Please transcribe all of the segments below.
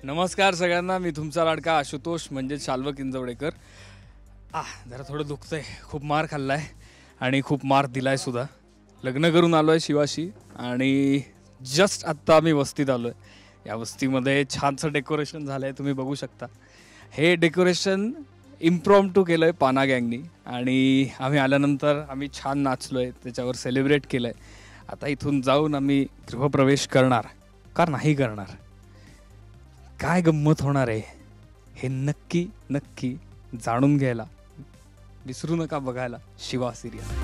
नमस्कार सगळ्यांना, मी तुमचा लाडका आशुतोष म्हणजे शाल्व किंजवडेकर. जरा थोडं दुखतंय, खूप मार खाल्लाय आणि खूप मार दिलाय सुद्धा. लग्न करून आलोय शिवाशी आणि जस्ट आत्ता आम्ही वस्तीत आलोय. या वस्तीमध्ये छानसं डेकोरेशन झालंय, तुम्ही बघू शकता. हे डेकोरेशन इम्प्रॉम्प्टू केलं आहे पाना गँगनी आणि आम्ही आल्यानंतर आम्ही छान नाचलोय, त्याच्यावर सेलिब्रेट केलं आहे. आता इथून जाऊन आम्ही गृहप्रवेश करणार का नाही करणार, काय गंमत होणार आहे हे नक्की नक्की जाणून घ्यायला विसरू नका बघायला शिवा सिरियल.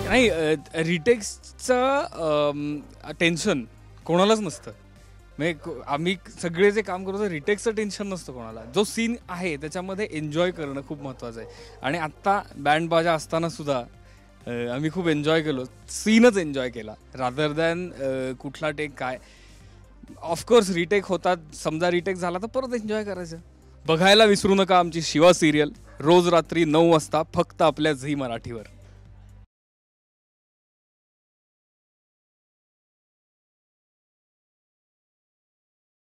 नाही, रिटेक्सचं टेन्शन कोणालाच नसतं. म्हणजे आम्ही सगळे जे काम करतो रिटेक्सचं टेन्शन नसतं कोणाला. जो सीन आहे त्याच्यामध्ये एन्जॉय करणं खूप महत्त्वाचं आहे. आणि आत्ता बँड बाजा असताना सुद्धा आम्ही खूप एन्जॉय केलो, सीनच एन्जॉय केला रादर दॅन कुठला टेक काय. ऑफकोर्स रिटेक होतात, समजा रिटेक झाला तर परत एन्जॉय करायचं. बघायला विसरू नका आमची शिवा सिरियल रोज रात्री 9 वाजता फक्त आपल्या झी मराठीवर.